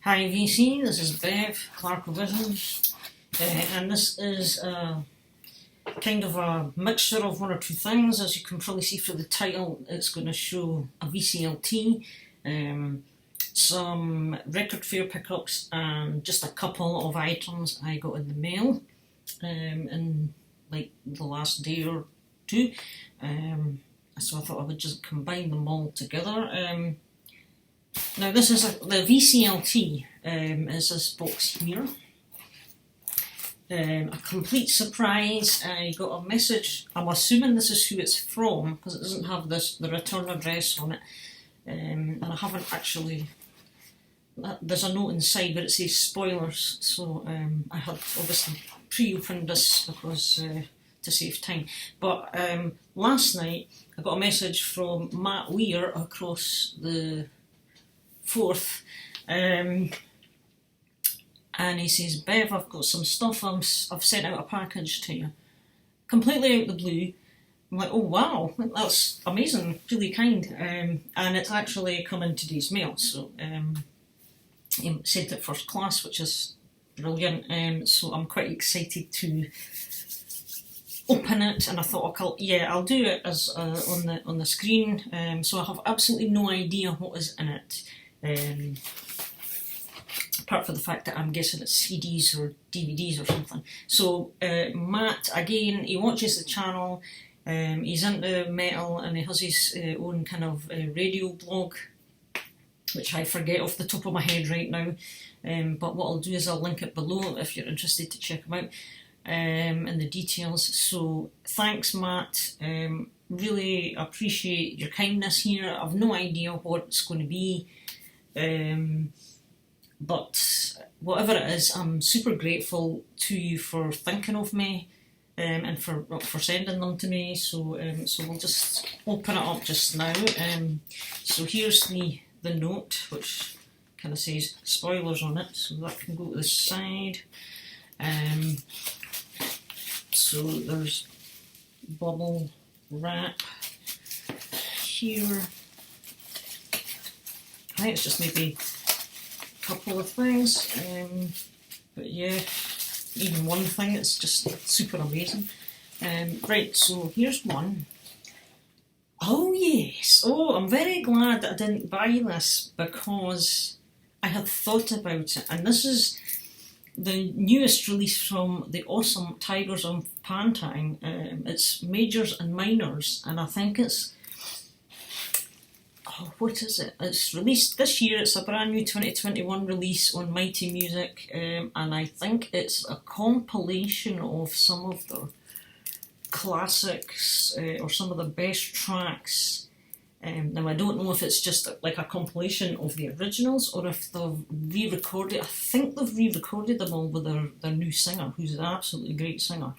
Hi VC, this is Bev, Clark Vision, and this is kind of a mixture of one or two things. As you can probably see from the title, it's going to show a VCLT, some record fair pickups, and just a couple of items I got in the mail in like the last day or two. So I thought I would just combine them all together. Now this is the VCLT, is this box here. A complete surprise. I got a message. I'm assuming this is who it's from because it doesn't have the return address on it, and I haven't actually. There's a note inside but it says spoilers, so I had obviously pre-opened this because to save time. But last night I got a message from Matt Weir across the 4th, and he says, Bev, I've got some stuff, I've sent out a package to you. Completely out the blue. I'm like, oh wow, that's amazing, really kind. And it's actually come in today's mail, so he sent it first class, which is brilliant. So I'm quite excited to open it, and I thought, I'll do it as on the screen. So I have absolutely no idea what is in it. Apart from the fact that I'm guessing it's CDs or DVDs or something. So Matt, again, he watches the channel, he's into metal and he has his own kind of radio blog, which I forget off the top of my head right now, but what I'll do is I'll link it below if you're interested to check him out in the details. So thanks Matt, really appreciate your kindness here. I've no idea what it's going to be. But whatever it is, I'm super grateful to you for thinking of me and for sending them to me. So so we'll just open it up just now. So here's the note, which kind of says spoilers on it, so that can go to the side. So there's bubble wrap here. I think it's just maybe a couple of things, but yeah, even one thing, it's just super amazing. Right, so here's one. Oh yes, I'm very glad that I didn't buy this because I had thought about it, and this is the newest release from the awesome Tigers on Pantang. It's Majors and Minors, and I think it's what is it? It's released this year. It's a brand new 2021 release on Mighty Music, and I think it's a compilation of some of their classics or some of the best tracks. Now I don't know if it's just like a compilation of the originals or if they've re-recorded. I think they've re-recorded them all with their new singer, who's an absolutely great singer.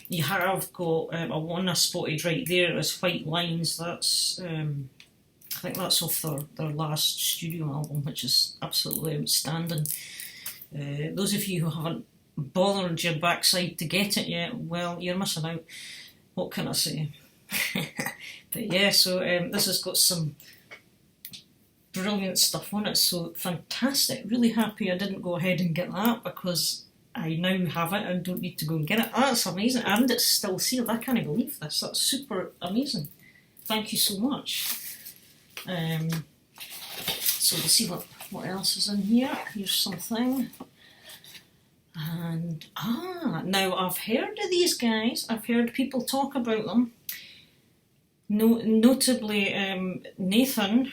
You have got a one I spotted right there as White Lines. That's I think that's off their last studio album, which is absolutely outstanding. Those of you who haven't bothered your backside to get it yet, well, you're missing out. What can I say? But yeah, so this has got some brilliant stuff on it, so fantastic. Really happy I didn't go ahead and get that because I now have it and don't need to go and get it. That's amazing, and it's still sealed. I can't believe this. That's super amazing. Thank you so much. So we'll see what else is in here. Here's something. And now I've heard of these guys. I've heard people talk about them. Notably Nathan.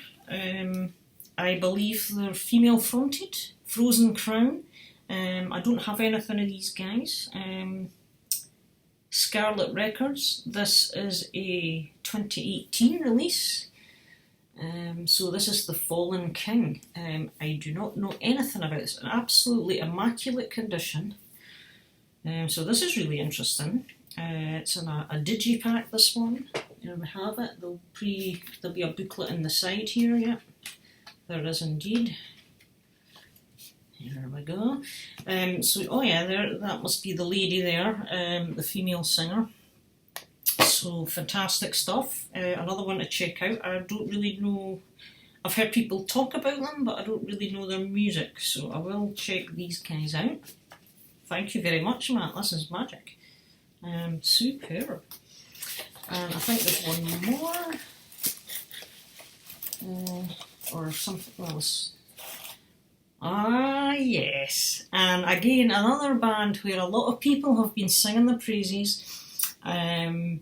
I believe they're female fronted. Frozen Crown. I don't have anything of these guys. Scarlet Records. This is a 2018 release. So this is The Fallen King. I do not know anything about this. An absolutely immaculate condition. So this is really interesting. It's in a digipack, this one. Here we have it. There'll be a booklet in the side here. Yeah, there is indeed. Here we go. So, that must be the lady there, the female singer. So fantastic stuff. Another one to check out. I don't really know I've heard people talk about them, but I don't really know their music, so I will check these guys out. Thank you very much, Matt. This is magic. Superb. And I think there's one more. Or something else. Ah, yes. And again, another band where a lot of people have been singing their praises. I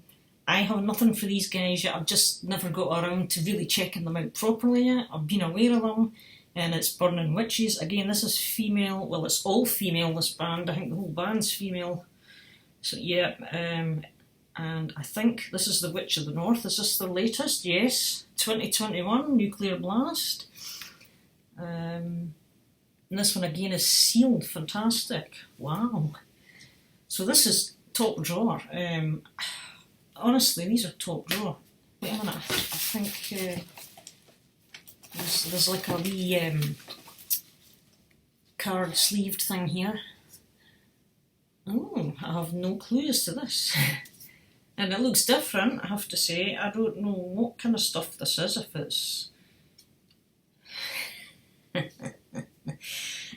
have nothing for these guys yet. I've just never got around to really checking them out properly yet. I've been aware of them, and it's Burning Witches. Again, this is female. Well, it's all female, this band. I think the whole band's female. So, yeah. And I think this is The Witch of the North. Is this the latest? Yes. 2021, Nuclear Blast. And this one again is sealed. Fantastic. Wow. So this is top drawer. Honestly, these are top drawer. Wait a minute. I think there's like a wee card sleeved thing here. Oh, I have no clue as to this. And it looks different, I have to say. I don't know what kind of stuff this is, if it's...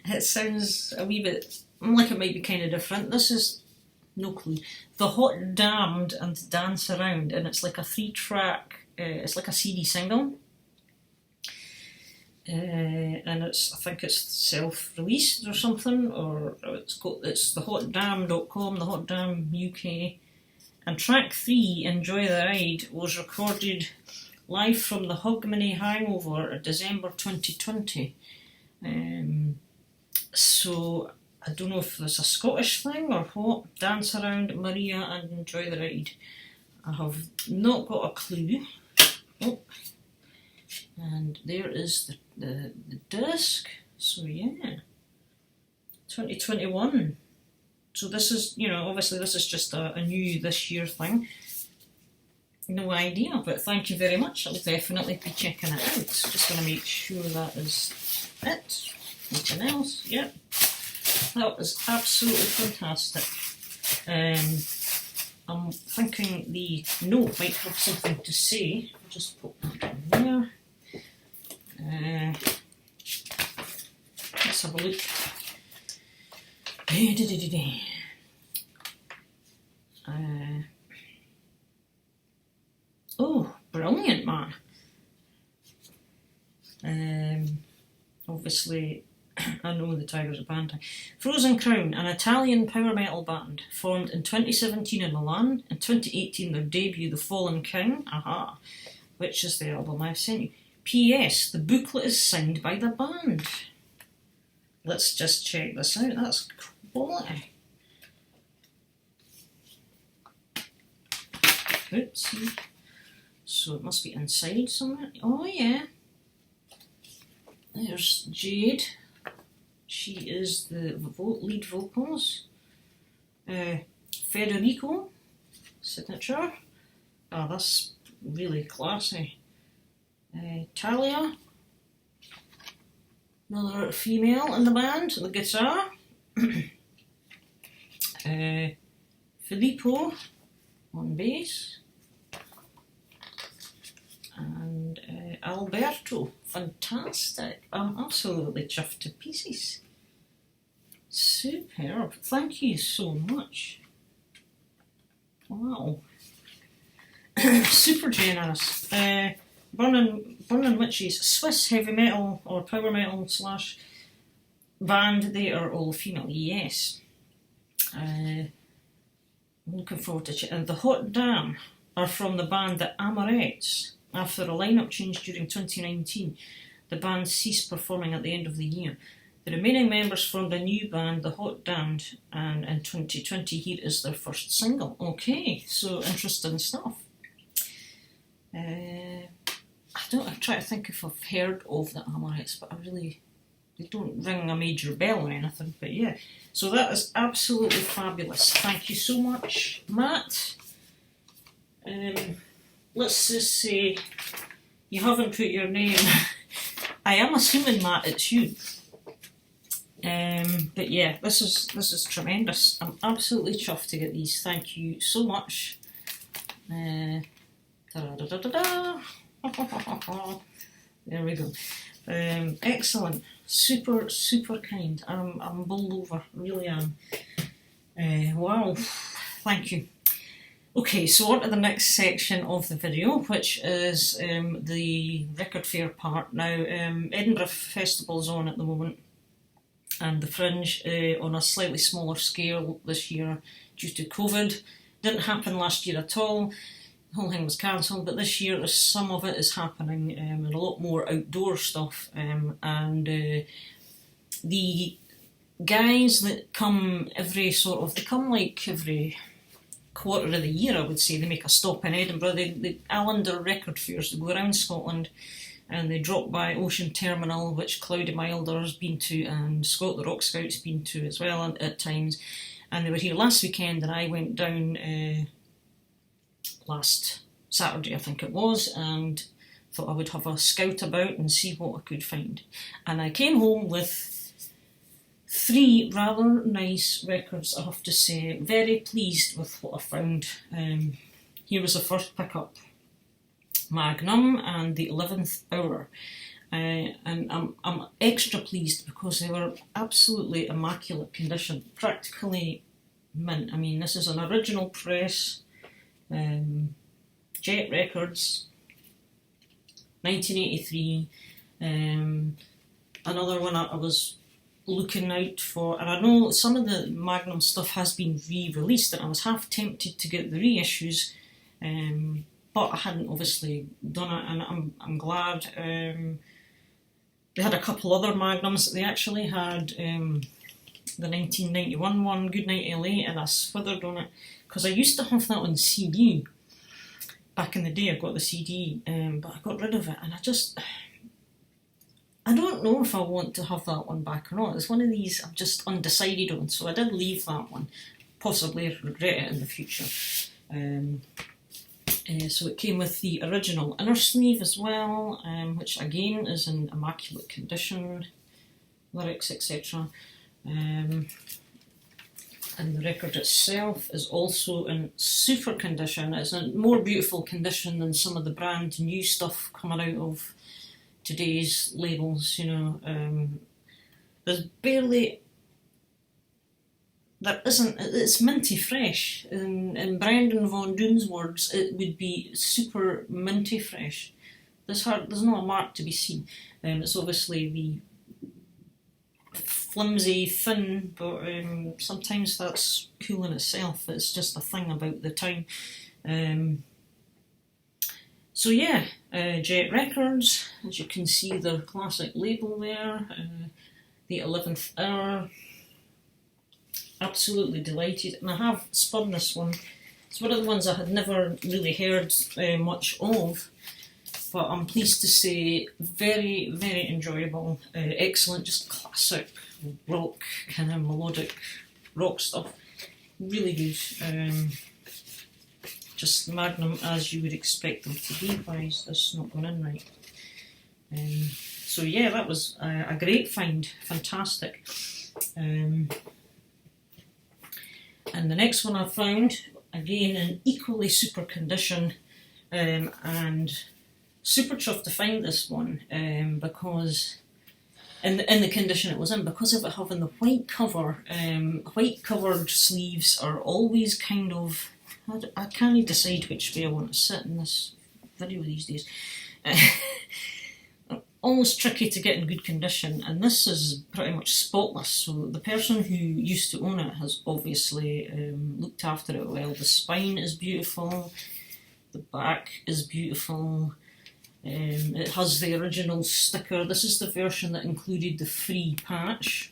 It sounds a wee bit like it might be kind of different. This is... no clue. The Hot Damned and Dance Around, and it's like a 3-track... it's like a CD single. And it's, I think it's self-released or something, or it's thehotdam.com, the Hot Damn UK. And track 3, Enjoy the Ride, was recorded live from the Hogmanay Hangover December 2020. So I don't know if there's a Scottish thing or what. Dance Around, Maria and Enjoy the Ride. I have not got a clue. Oh. And there is the disc. So yeah, 2021. So this is, you know, obviously this is just a new this year thing. No idea, but thank you very much. I'll definitely be checking it out. Just going to make sure that is it. Nothing else. Yep. That was absolutely fantastic. I'm thinking the note might have something to say. I'll just put that in there. Let's have a look. Oh, brilliant, man. Obviously, I know the Tigers are band. Frozen Crown, an Italian power metal band, formed in 2017 in Milan. In 2018, their debut, The Fallen King, which is the album I've sent you. P.S. The booklet is signed by the band. Let's just check this out. That's quality. Oops. So it must be inside somewhere. Oh yeah. There's Jade. She is the lead vocals. Federico, signature. Oh, that's really classy. Talia, another female in the band, the guitar. Filippo on bass. And Alberto, fantastic. I'm absolutely chuffed to pieces. Superb. Thank you so much. Wow. Super generous. Burning Witches, Swiss heavy metal or power metal / band. They are all female, yes. I'm looking forward to and the Hot Damn are from the band The Amorettes. After a lineup change during 2019, the band ceased performing at the end of the year. The remaining members formed a new band, The Hot Damned, and in 2020 here is their first single. Okay, so interesting stuff. I try to think if I've heard of the Amorettes, but they don't ring a major bell or anything, but yeah. So that is absolutely fabulous. Thank you so much, Matt. Let's just say you haven't put your name. I am assuming, Matt, it's you. But yeah, this is tremendous. I'm absolutely chuffed to get these. Thank you so much. There we go. Excellent. Super, super kind. I'm bowled over, really am. Wow, thank you. Okay, so on to the next section of the video, which is the record fair part. Now, Edinburgh Festival's on at the moment, and the Fringe on a slightly smaller scale this year due to COVID. Didn't happen last year at all. The whole thing was cancelled, but this year some of it is happening, and a lot more outdoor stuff. And the guys that come every quarter of the year, I would say. They make a stop in Edinburgh. The Allender record fairs, they go around Scotland and they drop by Ocean Terminal, which Cloudy Milder's been to, and Scott the Rock Scout's been to as well at times. And they were here last weekend, and I went down last Saturday, I think it was, and thought I would have a scout about and see what I could find. And I came home with 3 rather nice records, I have to say. Very pleased with what I found. Here was the first pickup, Magnum and the 11th Hour. And I'm extra pleased because they were absolutely immaculate condition, practically mint. I mean, this is an original press, Jet Records, 1983. Another one I was looking out for, and I know some of the Magnum stuff has been re-released, and I was half tempted to get the reissues, but I hadn't obviously done it, and I'm glad. They had a couple other Magnums. They actually had the 1991 one, Goodnight LA, and I swithered on it because I used to have that on CD back in the day. I got the CD, but I got rid of it, and I don't know if I want to have that one back or not. It's one of these I'm just undecided on, so I did leave that one. Possibly regret it in the future. So it came with the original inner sleeve as well, which again is in immaculate condition, lyrics, etc. And the record itself is also in super condition. It's in more beautiful condition than some of the brand new stuff coming out of today's labels, you know. There's barely, there isn't, it's minty fresh. In Brandon Von Doon's words, it would be super minty fresh. There's not a mark to be seen. It's obviously the flimsy, thin, but sometimes that's cool in itself. It's just a thing about the time. So yeah, Jet Records, as you can see, their classic label there, the 11th Hour. Absolutely delighted, and I have spun this one. It's one of the ones I had never really heard much of, but I'm pleased to say very, very enjoyable, excellent, just classic rock, kind of melodic rock stuff. Really good. Just Magnum as you would expect them to be. Why is this not going in right? So yeah, that was a great find, fantastic. And the next one I found, again in equally super condition, and super chuffed to find this one, because in the condition it was in, because of it having the white cover. White covered sleeves are always kind of, I can't decide which way I want to sit in this video these days. Almost tricky to get in good condition, and this is pretty much spotless, so the person who used to own it has obviously looked after it well. The spine is beautiful, the back is beautiful, it has the original sticker. This is the version that included the free patch.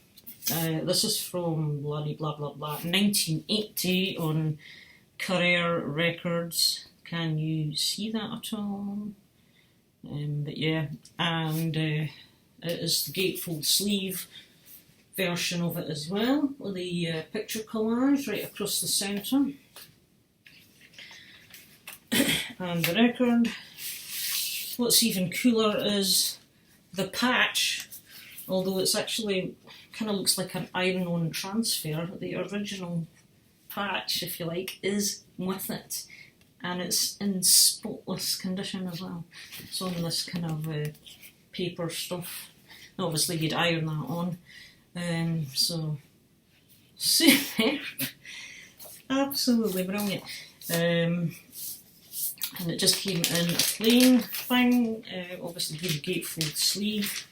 This is from blah blah blah blah 1980 on Career Records. Can you see that at all? But yeah, and it is the gatefold sleeve version of it as well, with the picture collage right across the centre. And the record. What's even cooler is the patch, although it's actually kind of looks like an iron-on transfer. The original patch, if you like, is with it, and it's in spotless condition as well. It's on this kind of paper stuff. Obviously you'd iron that on. So superb. Absolutely brilliant. And it just came in a plain thing, obviously good gatefold sleeve.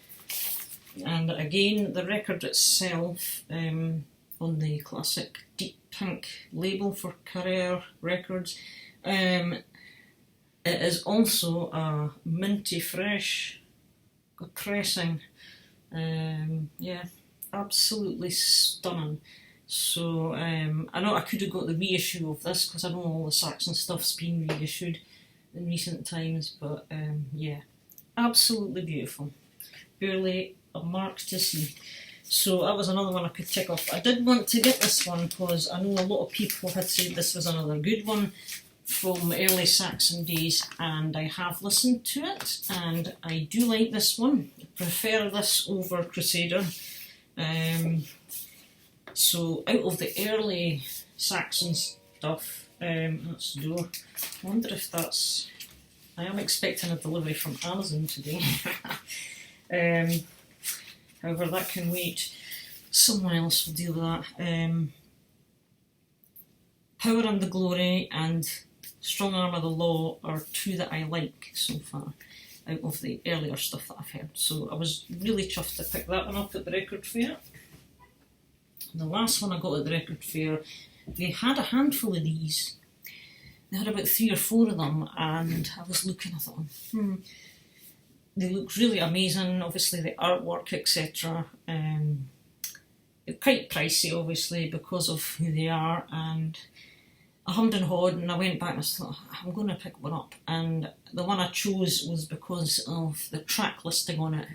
And again, the record itself, on the classic deep pink label for Scarlet Records, it is also a minty fresh pressing. Yeah, absolutely stunning. So I know I could have got the reissue of this because I know all the Saxon stuff's been reissued in recent times, but yeah, absolutely beautiful. Barely a mark to see. So that was another one I could tick off. I did want to get this one because I know a lot of people had said this was another good one from early Saxon days, and I have listened to it and I do like this one. I prefer this over Crusader. So out of the early Saxon stuff, that's the door. I wonder if that's... I am expecting a delivery from Amazon today. However, that can wait. Someone else will deal with that. Power and the Glory and Strong Arm of the Law are two that I like so far out of the earlier stuff that I've heard. So I was really chuffed to pick that one up at the record fair. The last one I got at the record fair, they had a handful of these. They had about 3 or 4 of them, and I was looking, I thought, they look really amazing, obviously the artwork, etc. They're quite pricey, obviously, because of who they are, and I hummed and hawed, and I went back and I thought, I'm going to pick one up. And the one I chose was because of the track listing on it.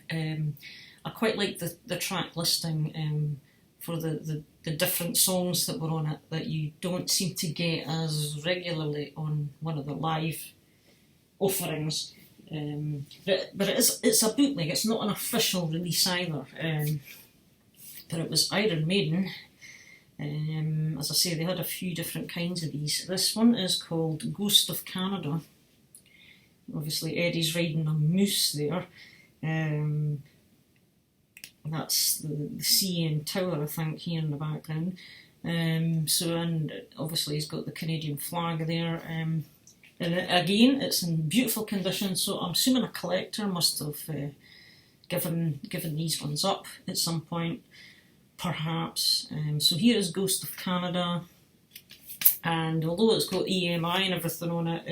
I quite like the track listing for the different songs that were on it that you don't seem to get as regularly on one of the live offerings. But it's a bootleg, it's not an official release either. But it was Iron Maiden. As I say, they had a few different kinds of these. This one is called Ghost of Canada. Obviously Eddie's riding a moose there. That's the CN Tower, I think, here in the background. And obviously he's got the Canadian flag there. And again, it's in beautiful condition, so I'm assuming a collector must have given these ones up at some point, perhaps. So here is Ghost of Canada, and although it's got EMI and everything on it,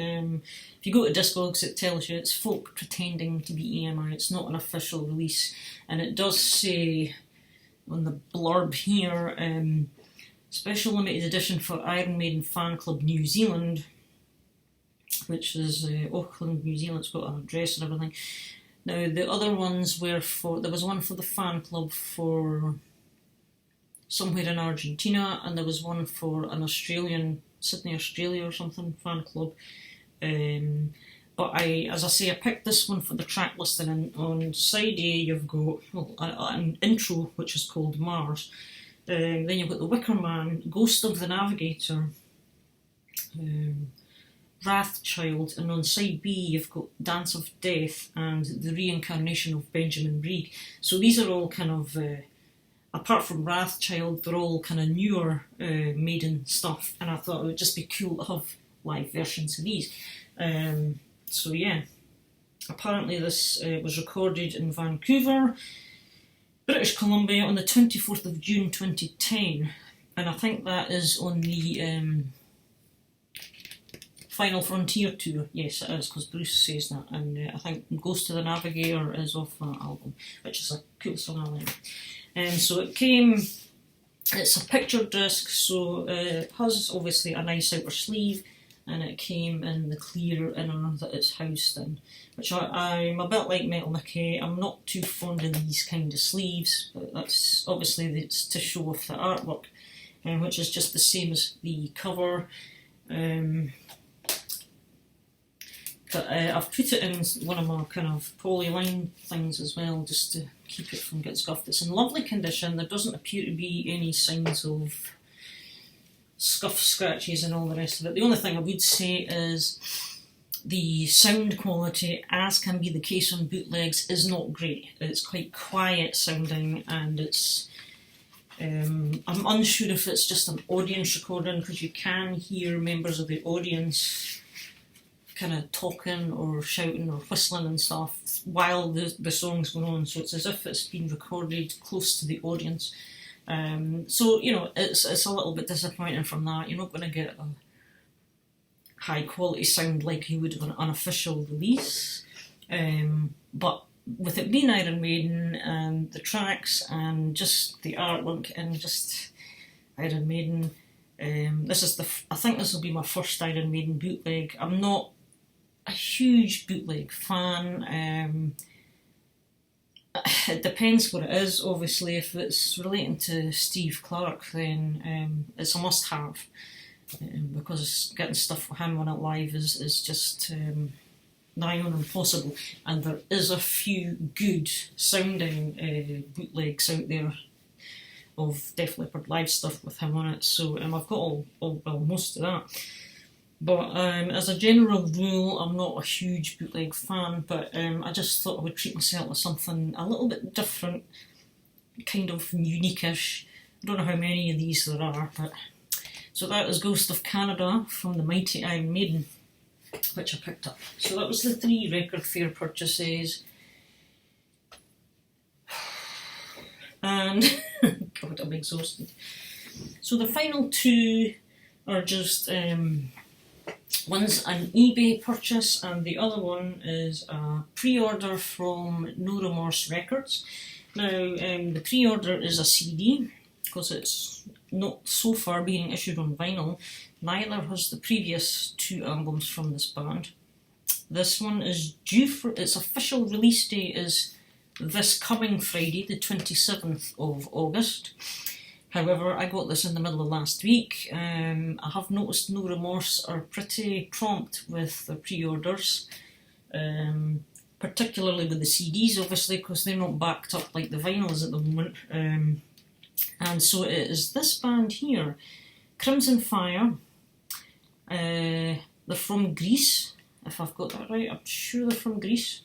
if you go to Discogs it tells you it's folk pretending to be EMI, it's not an official release. And it does say on the blurb here, special limited edition for Iron Maiden Fan Club New Zealand, which is Auckland, New Zealand. It's got an address and everything. Now the other ones were there was one for the fan club for somewhere in Argentina, and there was one for an Sydney, Australia or something, fan club. But as I say, I picked this one for the track listing, and on side A you've got an intro which is called Mars. Then you've got the Wicker Man, Ghost of the Navigator, Wrathchild, and on side B you've got Dance of Death and the Reincarnation of Benjamin Breed. So these are all kind of, apart from Wrathchild, they're all kind of newer Maiden stuff, and I thought it would just be cool to have live versions of these. So yeah, apparently this was recorded in Vancouver, British Columbia on the 24th of June 2010, and I think that is on the Final Frontier tour. Yes, it is, because Bruce says that, and I think Ghost of the Navigator is off that album, which is a cool song, I like. And so it's a picture disc, so it has obviously a nice outer sleeve, and it came in the clear inner that it's housed in, which I'm a bit like Metal Mickey. I'm not too fond of these kind of sleeves, but that's obviously it's to show off the artwork, which is just the same as the cover. But I've put it in one of my kind of polyline things as well, just to keep it from getting scuffed. It's in lovely condition. There doesn't appear to be any signs of scuff, scratches and all the rest of it. The only thing I would say is the sound quality, as can be the case on bootlegs, is not great. It's quite quiet sounding, and it's I'm unsure if it's just an audience recording, because you can hear members of the audience kind of talking or shouting or whistling and stuff while the song's going on, so it's as if it's been recorded close to the audience. So, you know, it's a little bit disappointing from that. You're not going to get a high quality sound like you would of an unofficial release. But with it being Iron Maiden and the tracks and just the artwork and just Iron Maiden, I think this will be my first Iron Maiden bootleg. I'm not a huge bootleg fan. It depends what it is. Obviously, if it's relating to Steve Clark, then it's a must-have, because getting stuff for him on it live is just nigh on impossible. And there is a few good sounding bootlegs out there of Def Leppard live stuff with him on it. So I've got most of that. But as a general rule, I'm not a huge bootleg fan, but I just thought I would treat myself to something a little bit different, kind of unique-ish. I don't know how many of these there are, but... So that is Ghost of Canada from the Mighty Iron Maiden, which I picked up. So that was the 3 record fair purchases. And... God, I'm exhausted. So the final 2 are just... one's an eBay purchase, and the other one is a pre-order from No Remorse Records. Now, the pre-order is a CD, because it's not so far being issued on vinyl. Neither has the previous 2 albums from this band. This one is due for its official release date is this coming Friday, the 27th of August. However, I got this in the middle of last week. I have noticed No Remorse are pretty prompt with their pre-orders, particularly with the CDs, obviously, because they're not backed up like the vinyls at the moment. And so it is this band here, Crimson Fire. They're from Greece, if I've got that right. I'm sure they're from Greece.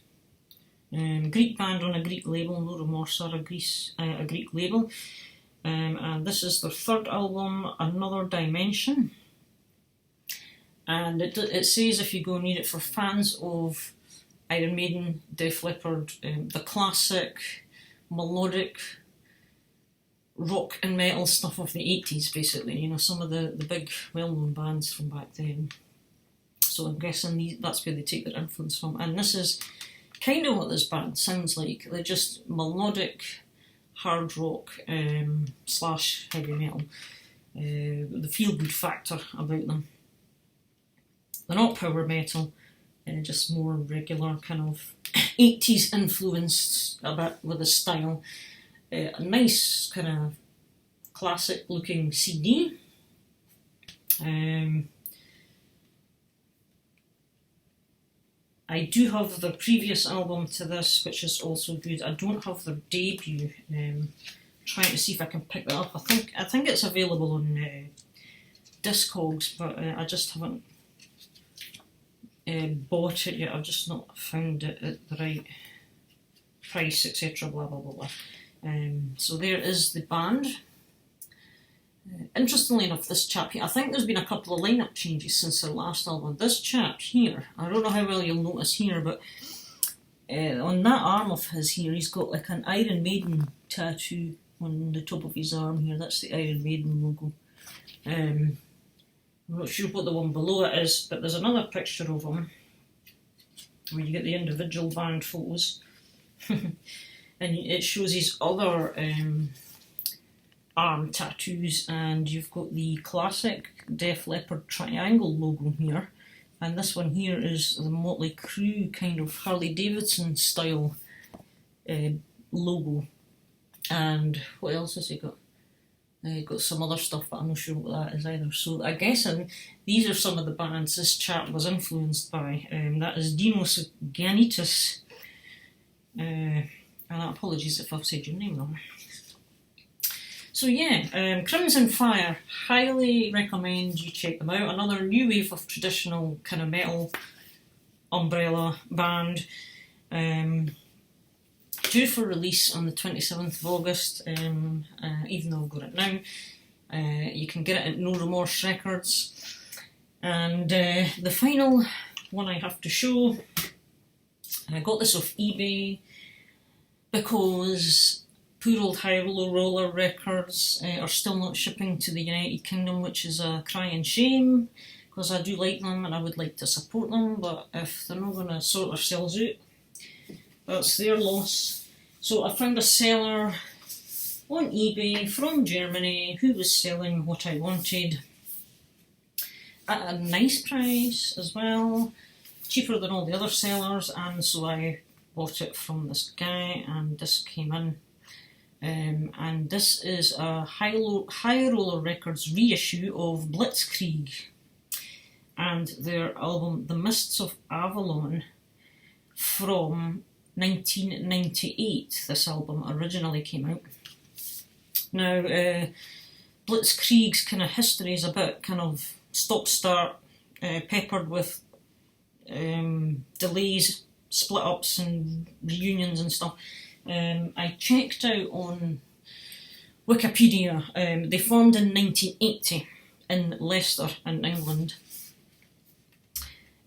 Greek band on a Greek label. No Remorse are a Greek label. And this is their 3rd album, Another Dimension. And it says, if you go and read it, for fans of Iron Maiden, Def Leppard, the classic melodic rock and metal stuff of the 80s, basically, you know, some of the big well-known bands from back then. So I'm guessing that's where they take their influence from. And this is kind of what this band sounds like. They're just melodic hard rock / heavy metal. The feel-good factor about them. They're not power metal, just more regular kind of 80s influenced a bit with the style. A nice kind of classic looking CD. I do have the previous album to this, which is also good. I don't have their debut. Trying to see if I can pick that up. I think it's available on Discogs, but I just haven't bought it yet. I've just not found it at the right price, etc. Blah blah blah blah. So there is the band. Interestingly enough, this chap here, I think there's been a couple of lineup changes since the last album. This chap here, I don't know how well you'll notice here, but on that arm of his here, he's got like an Iron Maiden tattoo on the top of his arm here. That's the Iron Maiden logo. I'm not sure what the one below it is, but there's another picture of him where you get the individual band photos. And it shows his other arm tattoos, and you've got the classic Def Leppard triangle logo here, and this one here is the Motley Crue kind of Harley Davidson style logo. And what else has he got? He got some other stuff, but I'm not sure what that is either. So I guess these are some of the bands this chap was influenced by. That is Dinos Ganitis. And apologies if I've said your name wrong. So yeah, Crimson Fire, highly recommend you check them out. Another new wave of traditional kind of metal umbrella band. Due for release on the 27th of August, even though I've got it now. You can get it at No Remorse Records. And the final one I have to show, I got this off eBay because poor old High Roller Records are still not shipping to the United Kingdom, which is a crying shame, because I do like them and I would like to support them, but if they're not going to sort themselves out, that's their loss. So I found a seller on eBay from Germany who was selling what I wanted at a nice price as well, cheaper than all the other sellers, and so I bought it from this guy, and this came in. And this is a High Roller Records reissue of Blitzkrieg and their album The Mists of Avalon from 1998. This album originally came out. Now, Blitzkrieg's kind of history is a bit kind of stop-start, peppered with delays, split-ups and reunions and stuff. I checked out on Wikipedia. They formed in 1980 in Leicester in England.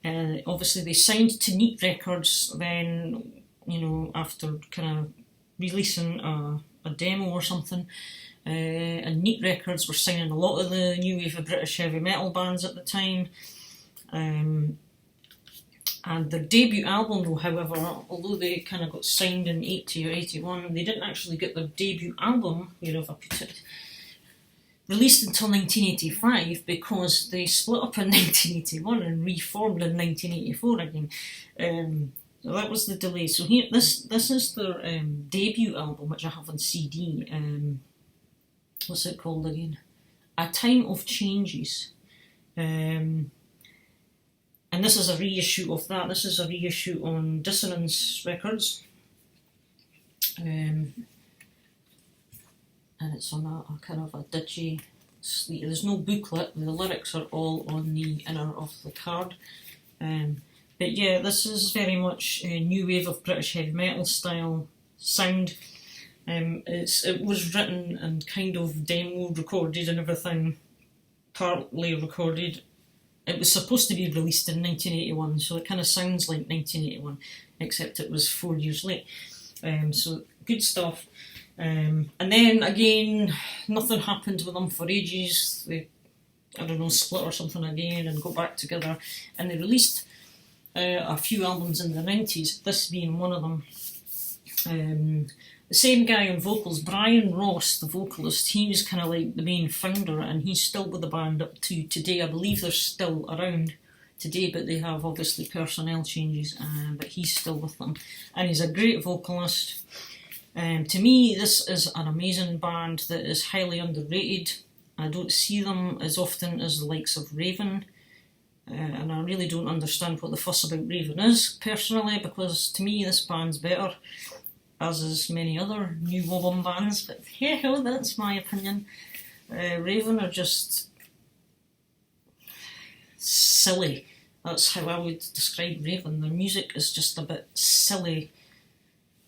Obviously they signed to Neat Records then, after kind of releasing a demo or something. And Neat Records were signing a lot of the new wave of British heavy metal bands at the time. And their debut album, though, however, although they kind of got signed in 80 or 81, they didn't actually get their debut album, where have I put it, released until 1985, because they split up in 1981 and reformed in 1984 again. So that was the delay. So here, this is their debut album, which I have on CD. What's it called again? A Time of Changes. And this is a reissue of that. This is a reissue on Dissonance Records. And it's on a kind of a digi sleeve. There's no booklet. The lyrics are all on the inner of the card. But yeah, this is very much a new wave of British heavy metal style sound. It was written and kind of demo recorded and everything, partly recorded. It was supposed to be released in 1981, so it kind of sounds like 1981, except it was 4 years late. So good stuff. And then again, nothing happened with them for ages. They, split or something again and got back together. And they released a few albums in the 90s, this being one of them. The same guy on vocals, Brian Ross, the vocalist, he was kind of like the main founder, and he's still with the band up to today. I believe they're still around today, but they have obviously personnel changes, but he's still with them. And he's a great vocalist. To me, this is an amazing band that is highly underrated. I don't see them as often as the likes of Raven, and I really don't understand what the fuss about Raven is, personally, because to me this band's better, as is many other new wobbum bands, but hey ho, that's my opinion. Raven are just silly. That's how I would describe Raven. Their music is just a bit silly,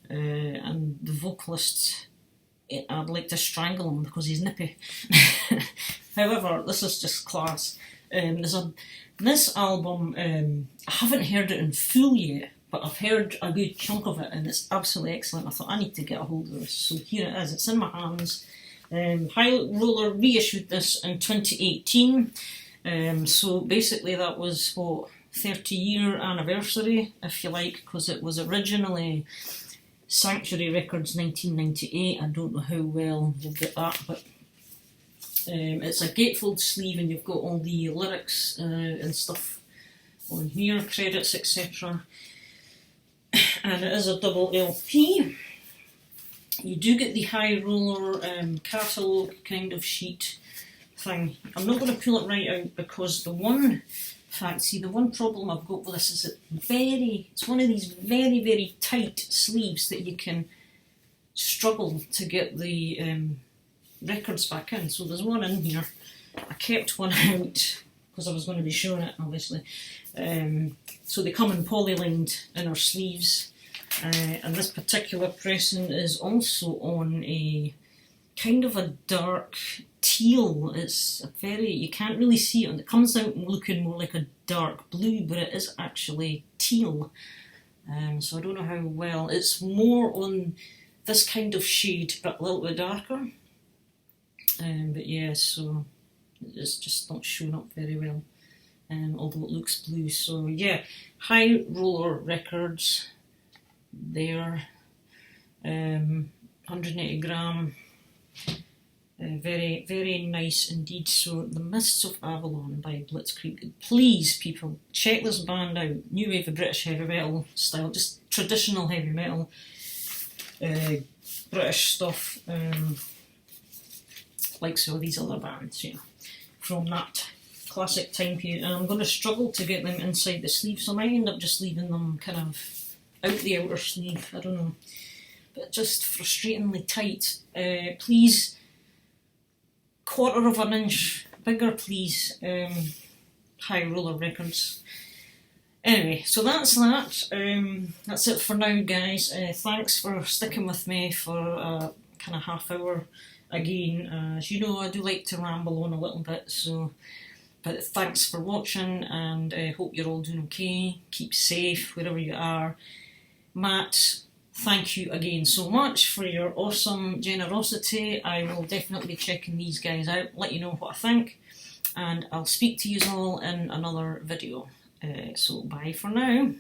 and the vocalist, I'd like to strangle him because he's nippy. However, this is just class. This album, I haven't heard it in full yet, but I've heard a good chunk of it and it's absolutely excellent. I thought I need to get a hold of this, so here it is, it's in my hands. High Roller reissued this in 2018, so basically that was, 30-year anniversary, if you like, because it was originally Sanctuary Records 1998. I don't know how well you'll get that, but it's a gatefold sleeve and you've got all the lyrics and stuff on here, credits, etc. And it is a double LP. You do get the High Roller catalogue kind of sheet thing. I'm not going to pull it right out because the one problem I've got with this is it's one of these very, very tight sleeves that you can struggle to get the records back in. So there's one in here. I kept one out because I was going to be showing it, obviously. So they come in polylined inner sleeves, and this particular pressing is also on a kind of a dark teal. It's a very, you can't really see it, and it comes out looking more like a dark blue, but it is actually teal. So I don't know how well, it's more on this kind of shade, but a little bit darker. But yeah, so it's just not showing up very well, although it looks blue. So yeah, High Roller Records there, 180 gram, very, very nice indeed. So The Mists of Avalon by Blitzkrieg. Please, people, check this band out. New wave of British heavy metal style, just traditional heavy metal, British stuff, like so these other bands, you know, from that classic time period. And I'm going to struggle to get them inside the sleeve, so I might end up just leaving them kind of out the outer sleeve, I don't know, but just frustratingly tight. Please, 1/4 of an inch bigger, please. High Roller Records. Anyway, so that's that. That's it for now, guys. Thanks for sticking with me for kind of half hour again. As you know, I do like to ramble on a little bit, so, but thanks for watching, and I hope you're all doing okay. Keep safe wherever you are. Matt, thank you again so much for your awesome generosity. I will definitely be checking these guys out, let you know what I think, and I'll speak to you all in another video. So bye for now.